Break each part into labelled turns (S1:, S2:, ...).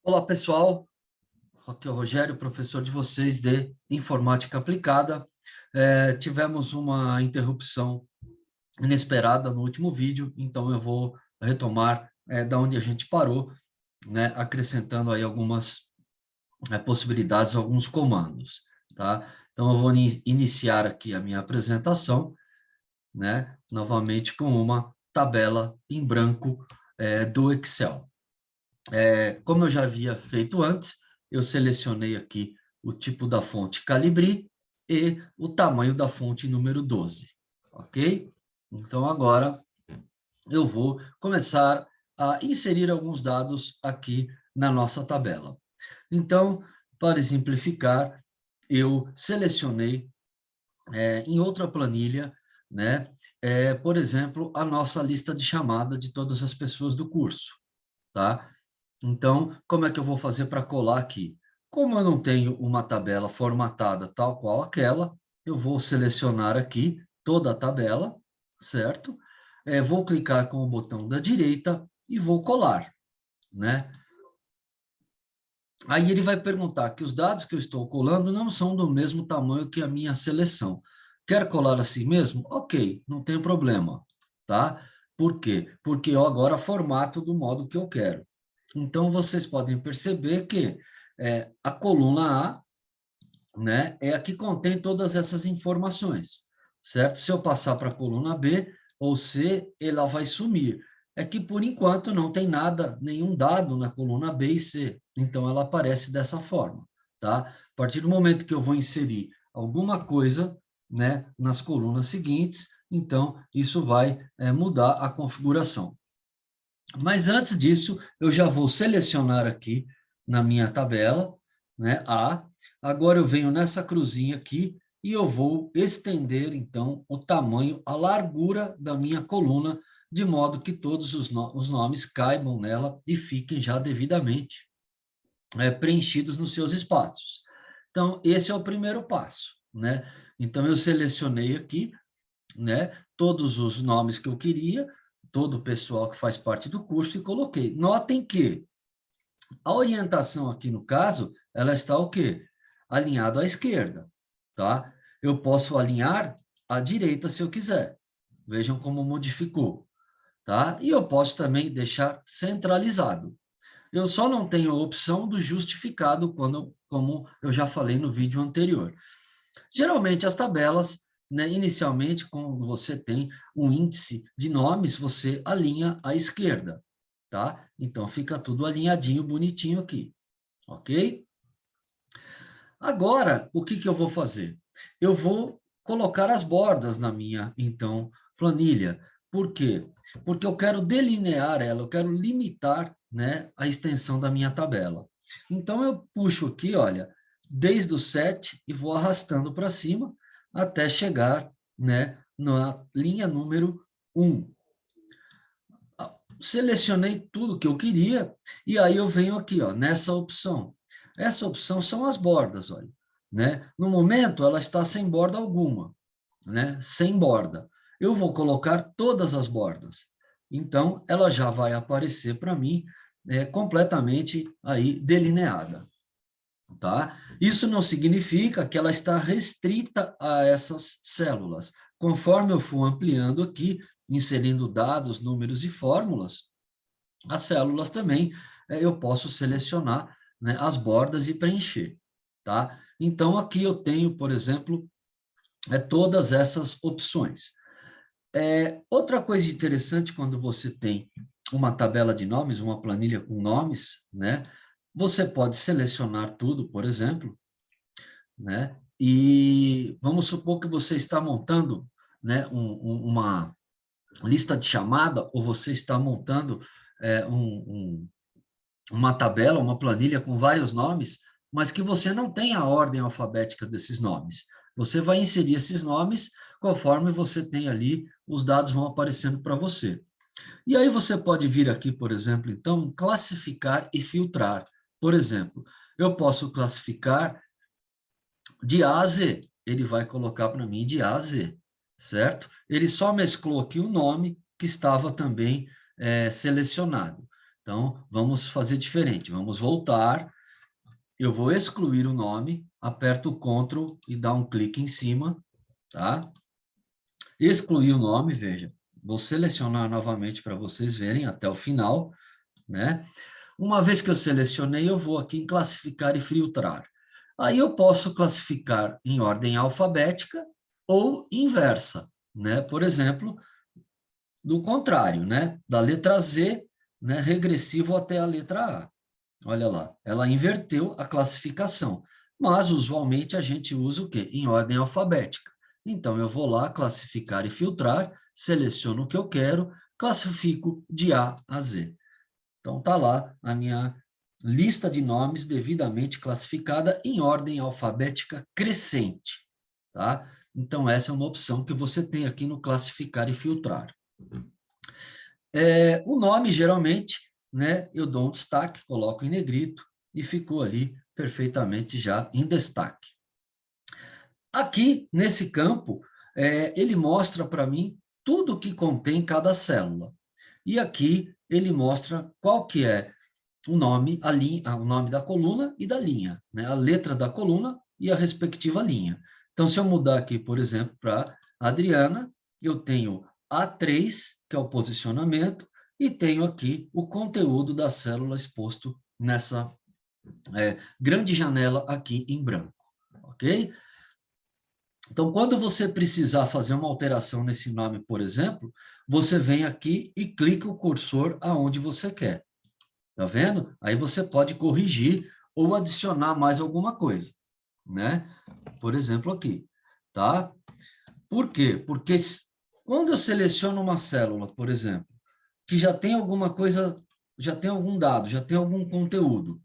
S1: Olá, pessoal. Aqui é o Rogério, professor de vocês de Informática Aplicada. Tivemos uma interrupção inesperada no último vídeo, então eu vou retomar da onde a gente parou, né, acrescentando aí algumas possibilidades, alguns comandos, tá? Então, eu vou iniciar aqui a minha apresentação, né, novamente com uma tabela em branco do Excel. Como eu já havia feito antes, eu selecionei aqui o tipo da fonte Calibri e o tamanho da fonte número 12, ok? Então, agora eu vou começar a inserir alguns dados aqui na nossa tabela. Então, para exemplificar, eu selecionei em outra planilha, né, por exemplo, a nossa lista de chamada de todas as pessoas do curso, tá? Então, como é que eu vou fazer para colar aqui? Como eu não tenho uma tabela formatada tal qual aquela, eu vou selecionar aqui toda a tabela, certo? Vou clicar com o botão da direita e vou colar, né? Aí ele vai perguntar que os dados que eu estou colando não são do mesmo tamanho que a minha seleção. Quer colar assim mesmo? Ok, não tem problema, tá? Por quê? Porque eu agora formato do modo que eu quero. Então, vocês podem perceber que a coluna A, né, é a que contém todas essas informações, certo? Se eu passar para a coluna B ou C, ela vai sumir. É que, por enquanto, não tem nada, nenhum dado na coluna B e C, então ela aparece dessa forma, tá? A partir do momento que eu vou inserir alguma coisa, né, nas colunas seguintes, então isso vai mudar a configuração. Mas antes disso, eu já vou selecionar aqui na minha tabela, né, A. Agora eu venho nessa cruzinha aqui e eu vou estender, então, o tamanho, a largura da minha coluna, de modo que todos os nomes caibam nela e fiquem já devidamente preenchidos nos seus espaços. Então, esse é o primeiro passo, né? Então, eu selecionei aqui, né, todos os nomes que eu queria, todo o pessoal que faz parte do curso, e coloquei. Notem que a orientação aqui, no caso, ela está o quê? Alinhado à esquerda, tá? Eu posso alinhar à direita se eu quiser. Vejam como modificou, tá? E eu posso também deixar centralizado. Eu só não tenho a opção do justificado, como eu já falei no vídeo anterior. Geralmente, as tabelas, né, inicialmente, quando você tem um índice de nomes, você alinha à esquerda, tá? Então, fica tudo alinhadinho, bonitinho aqui, ok? Agora, o que que eu vou fazer? Eu vou colocar as bordas na minha, então, planilha. Por quê? Porque eu quero delinear ela, eu quero limitar, né, a extensão da minha tabela. Então, eu puxo aqui, olha, desde o 7 e vou arrastando para cima até chegar, né, na linha número 1. Selecionei tudo que eu queria e aí eu venho aqui, ó, nessa opção. Essa opção são as bordas, olha, né? No momento ela está sem borda alguma, né? Sem borda. Eu vou colocar todas as bordas. Então ela já vai aparecer para mim completamente aí delineada, tá? Isso não significa que ela está restrita a essas células. Conforme eu for ampliando aqui, inserindo dados, números e fórmulas, as células também eu posso selecionar, né, as bordas e preencher, tá? Então, aqui eu tenho, por exemplo, todas essas opções. Outra coisa interessante quando você tem uma tabela de nomes, uma planilha com nomes, né? Você pode selecionar tudo, por exemplo, né? E vamos supor que você está montando, né, uma lista de chamada, ou você está montando uma tabela, uma planilha com vários nomes, mas que você não tem a ordem alfabética desses nomes. Você vai inserir esses nomes conforme você tem ali, os dados vão aparecendo para você. E aí você pode vir aqui, por exemplo, então, classificar e filtrar. Por exemplo, eu posso classificar de A a Z. Ele vai colocar para mim de A a Z, certo? Ele só mesclou aqui o nome que estava também selecionado. Então, vamos fazer diferente. Vamos voltar. Eu vou excluir o nome, aperto o Ctrl e dá um clique em cima, tá? Excluir o nome, veja. Vou selecionar novamente para vocês verem até o final, né? Uma vez que eu selecionei, eu vou aqui em classificar e filtrar. Aí eu posso classificar em ordem alfabética ou inversa, né? Por exemplo, do contrário, né? Da letra Z, né? Regressivo até a letra A. Olha lá, ela inverteu a classificação. Mas, usualmente, a gente usa o quê? Em ordem alfabética. Então, eu vou lá, classificar e filtrar, seleciono o que eu quero, classifico de A a Z. Então, está lá a minha lista de nomes devidamente classificada em ordem alfabética crescente, tá? Então, essa é uma opção que você tem aqui no classificar e filtrar. O nome, geralmente, né, eu dou um destaque, coloco em negrito e ficou ali perfeitamente já em destaque. Aqui, nesse campo, ele mostra para mim tudo que contém cada célula. E aqui ele mostra qual que é o nome, o nome da coluna e da linha, né? A letra da coluna e a respectiva linha. Então, se eu mudar aqui, por exemplo, para Adriana, eu tenho A3, que é o posicionamento, e tenho aqui o conteúdo da célula exposto nessa grande janela aqui em branco, ok? Então, quando você precisar fazer uma alteração nesse nome, por exemplo, você vem aqui e clica o cursor aonde você quer. Tá vendo? Aí você pode corrigir ou adicionar mais alguma coisa, né? Por exemplo, aqui, tá? Por quê? Porque quando eu seleciono uma célula, por exemplo, que já tem alguma coisa, já tem algum dado, já tem algum conteúdo,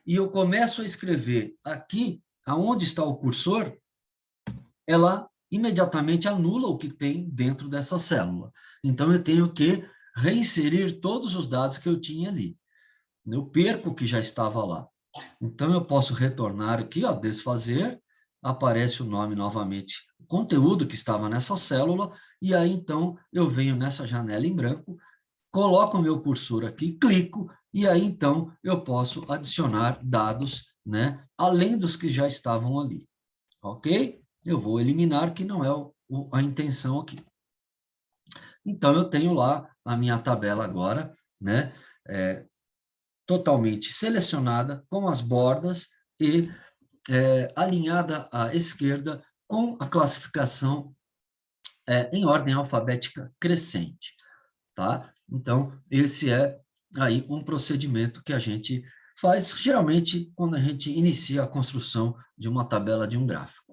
S1: e eu começo a escrever aqui, aonde está o cursor, ela imediatamente anula o que tem dentro dessa célula. Então, eu tenho que reinserir todos os dados que eu tinha ali. Eu perco o que já estava lá. Então, eu posso retornar aqui, ó, desfazer, aparece o nome novamente, o conteúdo que estava nessa célula, e aí, então, eu venho nessa janela em branco, coloco o meu cursor aqui, clico, e aí, então, eu posso adicionar dados, né, além dos que já estavam ali, ok? Eu vou eliminar, que não é a intenção aqui. Então, eu tenho lá a minha tabela agora, né, totalmente selecionada, com as bordas e alinhada à esquerda com a classificação em ordem alfabética crescente, tá? Então, esse é aí um procedimento que a gente faz, geralmente, quando a gente inicia a construção de uma tabela de um gráfico.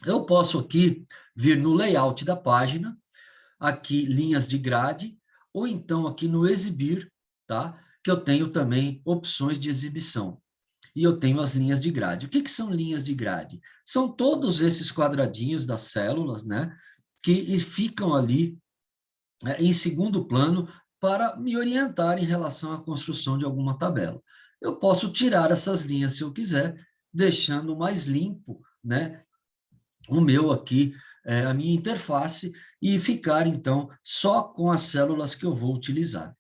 S1: Eu posso aqui vir no layout da página, aqui linhas de grade, ou então aqui no exibir, tá? Que eu tenho também opções de exibição. E eu tenho as linhas de grade. O que são linhas de grade? São todos esses quadradinhos das células, né? Que ficam ali em segundo plano para me orientar em relação à construção de alguma tabela. Eu posso tirar essas linhas se eu quiser, deixando mais limpo, né? O meu aqui, a minha interface, e ficar, então, só com as células que eu vou utilizar,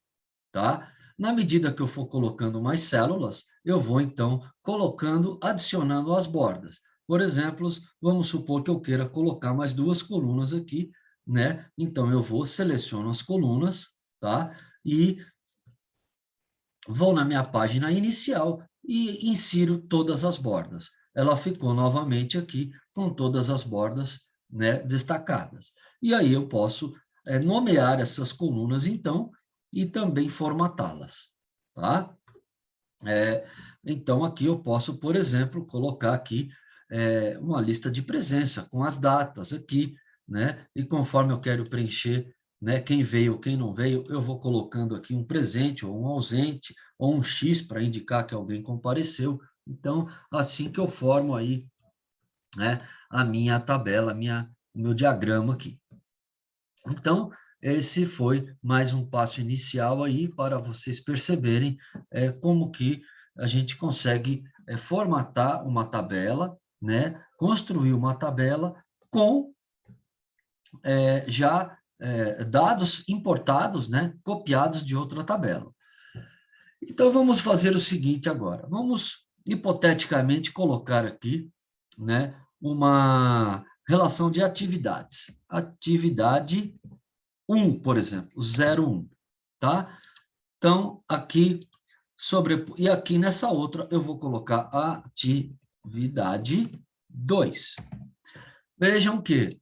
S1: tá? Na medida que eu for colocando mais células, eu vou, então, colocando, adicionando as bordas. Por exemplo, vamos supor que eu queira colocar mais 2 colunas aqui, né? Então, eu vou, seleciono as colunas, tá? E vou na minha página inicial e insiro todas as bordas. Ela ficou novamente aqui com todas as bordas, né, destacadas. E aí eu posso nomear essas colunas, então, e também formatá-las, tá? Então, aqui eu posso, por exemplo, colocar aqui uma lista de presença com as datas aqui, né? E conforme eu quero preencher, né, quem veio, quem não veio, eu vou colocando aqui um presente ou um ausente ou um X para indicar que alguém compareceu. Então, assim que eu formo aí, né, a minha tabela, o meu diagrama aqui. Então, esse foi mais um passo inicial aí para vocês perceberem como que a gente consegue formatar uma tabela, né? Construir uma tabela com já dados importados, né? Copiados de outra tabela. Então, vamos fazer o seguinte agora. Vamos, hipoteticamente, colocar aqui, né, uma relação de atividades. Atividade 1, por exemplo, 0,1, tá? Então, aqui, e aqui nessa outra, eu vou colocar atividade 2. Vejam que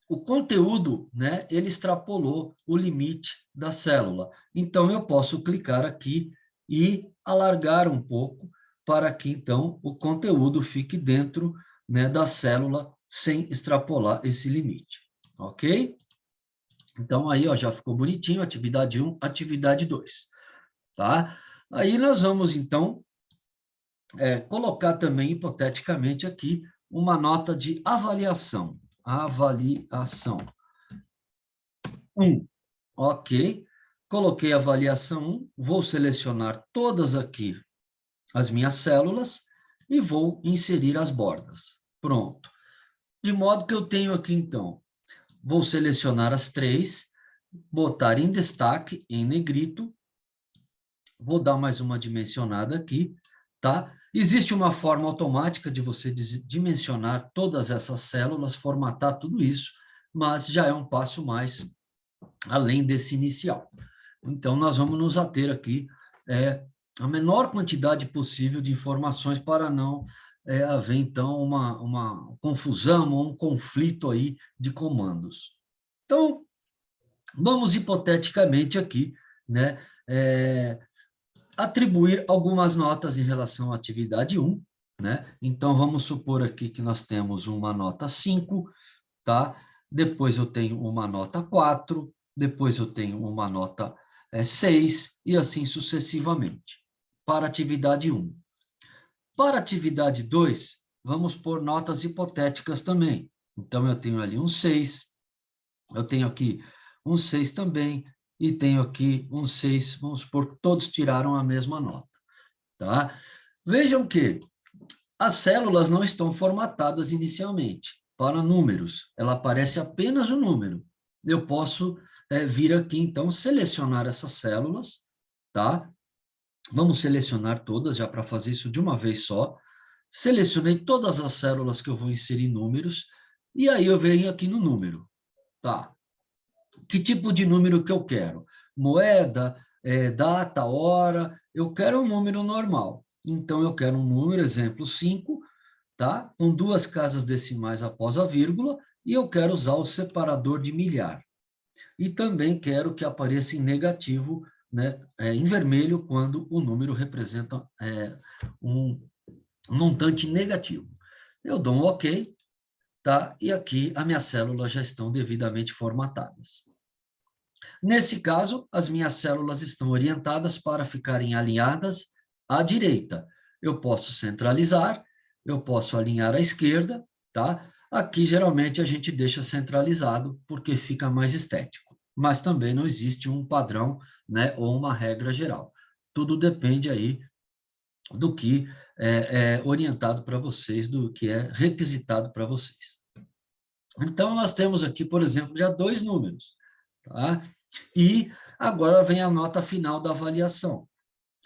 S1: o conteúdo, né, ele extrapolou o limite da célula. Então, eu posso clicar aqui e alargar um pouco para que, então, o conteúdo fique dentro, né, da célula sem extrapolar esse limite. Ok? Então, aí, ó, já ficou bonitinho, atividade 1, atividade 2. Tá? Aí nós vamos, então, colocar também, hipoteticamente, aqui, uma nota de avaliação. Avaliação 1. Ok. Coloquei avaliação 1, vou selecionar todas aqui as minhas células e vou inserir as bordas. Pronto. De modo que eu tenho aqui, então, vou selecionar as 3, botar em destaque, em negrito, vou dar mais uma dimensionada aqui, tá? Existe uma forma automática de você dimensionar todas essas células, formatar tudo isso, mas já é um passo mais além desse inicial. Então, nós vamos nos ater aqui a menor quantidade possível de informações para não haver, então, uma confusão ou um conflito aí de comandos. Então, vamos hipoteticamente aqui, né, atribuir algumas notas em relação à atividade 1, né? Então, vamos supor aqui que nós temos uma nota 5, tá? Depois eu tenho uma nota 4, depois eu tenho uma nota 6, e assim sucessivamente, para atividade 1. Para atividade 2, vamos pôr notas hipotéticas também. Então, eu tenho ali um 6, eu tenho aqui um 6 também, e tenho aqui um 6, vamos supor que todos tiraram a mesma nota, tá? Vejam que as células não estão formatadas inicialmente para números, ela aparece apenas o número. Eu posso vir aqui, então, selecionar essas células, tá? Vamos selecionar todas, já para fazer isso de uma vez só. Selecionei todas as células que eu vou inserir números, e aí eu venho aqui no número, tá? Que tipo de número que eu quero? Moeda, data, hora, eu quero um número normal. Então, eu quero um número, exemplo, 5, tá? Com 2 casas decimais após a vírgula, e eu quero usar o separador de milhar. E também quero que apareça em negativo, né, em vermelho, quando o número representa um montante negativo. Eu dou um OK, tá? E aqui as minhas células já estão devidamente formatadas. Nesse caso, as minhas células estão orientadas para ficarem alinhadas à direita. Eu posso centralizar, eu posso alinhar à esquerda, tá? Aqui, geralmente, a gente deixa centralizado, porque fica mais estético. Mas também não existe um padrão, né, ou uma regra geral. Tudo depende aí do que é orientado para vocês, do que é requisitado para vocês. Então, nós temos aqui, por exemplo, já 2 números, tá? E agora vem a nota final da avaliação.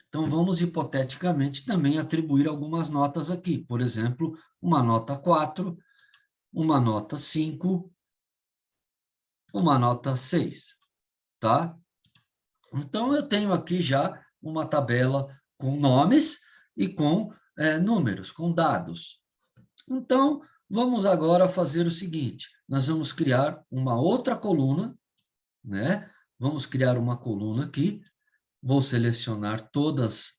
S1: Então, vamos hipoteticamente também atribuir algumas notas aqui. Por exemplo, uma nota 4, uma nota 5, uma nota 6, tá? Então, eu tenho aqui já uma tabela com nomes e com números, com dados. Então, vamos agora fazer o seguinte, nós vamos criar uma outra coluna, né? Vamos criar uma coluna aqui, vou selecionar todas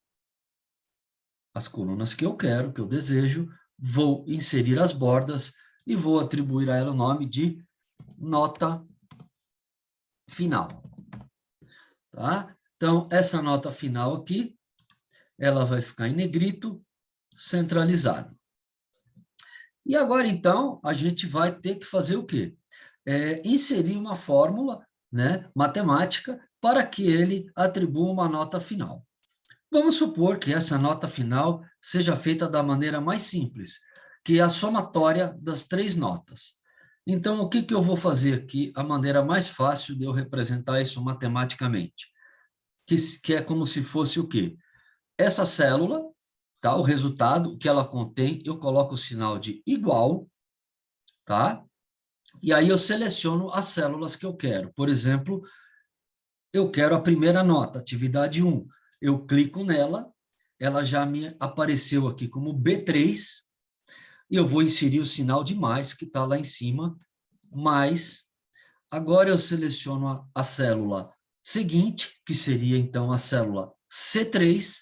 S1: as colunas que eu quero, que eu desejo, vou inserir as bordas e vou atribuir a ela o nome de nota final, tá? Então, essa nota final aqui, ela vai ficar em negrito, centralizado. E agora, então, a gente vai ter que fazer o quê? Inserir uma fórmula, né, matemática para que ele atribua uma nota final. Vamos supor que essa nota final seja feita da maneira mais simples, que é a somatória das 3 notas. Então, o que eu vou fazer aqui, a maneira mais fácil de eu representar isso matematicamente? que é como se fosse o quê? Essa célula, tá? O resultado que ela contém, eu coloco o sinal de igual, tá? E aí eu seleciono as células que eu quero. Por exemplo, eu quero a primeira nota, atividade 1. Eu clico nela, ela já me apareceu aqui como B3, e eu vou inserir o sinal de mais, que está lá em cima, mais. Agora eu seleciono a célula seguinte, que seria então a célula C3,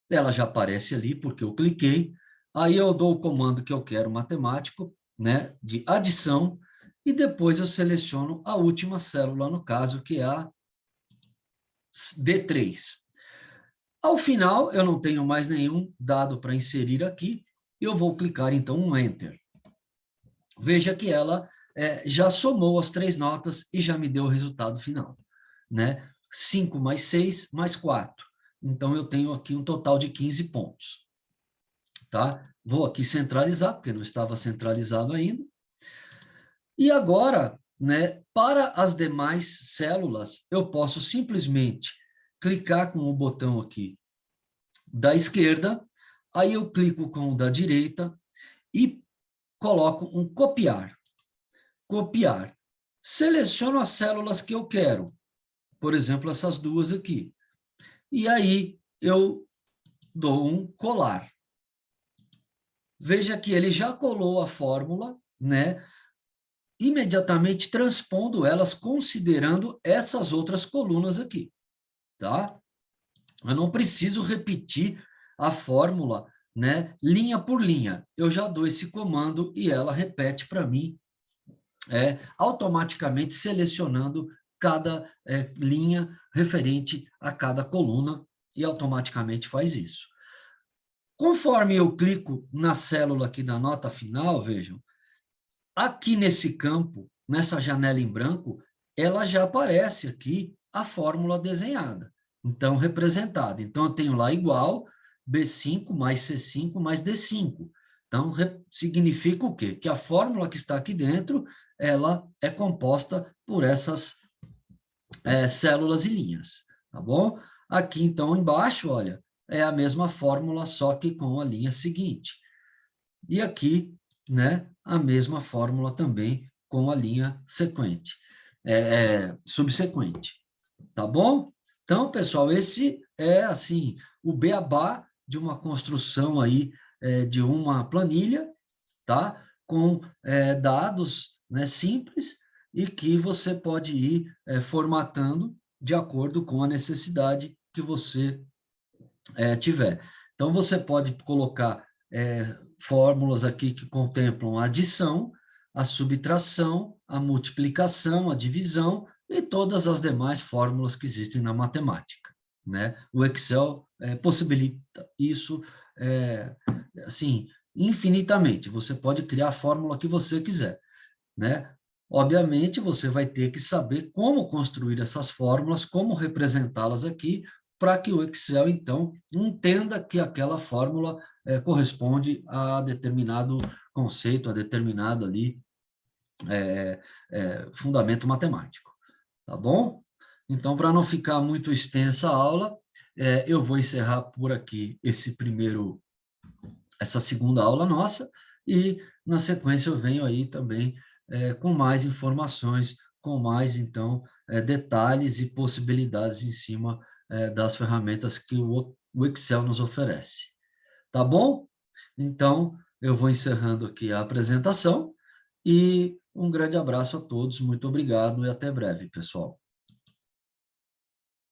S1: ela já aparece ali porque eu cliquei, aí eu dou o comando que eu quero matemático, né, de adição, e depois eu seleciono a última célula, no caso, que é a D3. Ao final, eu não tenho mais nenhum dado para inserir aqui, eu vou clicar então um Enter. Veja que ela já somou as 3 notas e já me deu o resultado final, né? 5 mais 6 mais 4. Então, eu tenho aqui um total de 15 pontos, tá? Vou aqui centralizar, porque não estava centralizado ainda. E agora, né, para as demais células, eu posso simplesmente clicar com o botão aqui da esquerda, aí eu clico com o da direita e coloco um copiar. Copiar. Seleciono as células que eu quero, por exemplo, essas duas aqui. E aí eu dou um colar. Veja que ele já colou a fórmula, né? Imediatamente transpondo elas, considerando essas outras colunas aqui, tá? Eu não preciso repetir a fórmula, né, linha por linha. Eu já dou esse comando e ela repete para mim, automaticamente selecionando cada linha referente a cada coluna e automaticamente faz isso. Conforme eu clico na célula aqui da nota final, vejam, aqui nesse campo, nessa janela em branco, ela já aparece aqui a fórmula desenhada, então representada. Então, eu tenho lá igual B5 mais C5 mais D5. Então, significa o quê? Que a fórmula que está aqui dentro, ela é composta por essas células e linhas, tá bom? Aqui, então, embaixo, olha, é a mesma fórmula, só que com a linha seguinte. E aqui, né, a mesma fórmula também com a linha sequente, subsequente, tá bom? Então, pessoal, esse é, assim, o beabá de uma construção aí de uma planilha, tá? Com dados, né, simples e que você pode ir formatando de acordo com a necessidade que você tiver. Então, você pode colocar fórmulas aqui que contemplam a adição, a subtração, a multiplicação, a divisão e todas as demais fórmulas que existem na matemática, né? O Excel possibilita isso, assim, infinitamente. Você pode criar a fórmula que você quiser, né? Obviamente, você vai ter que saber como construir essas fórmulas, como representá-las aqui, para que o Excel, então, entenda que aquela fórmula corresponde a determinado conceito, a determinado ali fundamento matemático, tá bom? Então, para não ficar muito extensa a aula, eu vou encerrar por aqui essa segunda aula nossa, e na sequência eu venho aí também com mais informações, com mais, então, detalhes e possibilidades em cima das ferramentas que o Excel nos oferece. Tá bom? Então, eu vou encerrando aqui a apresentação e um grande abraço a todos, muito obrigado e até breve, pessoal.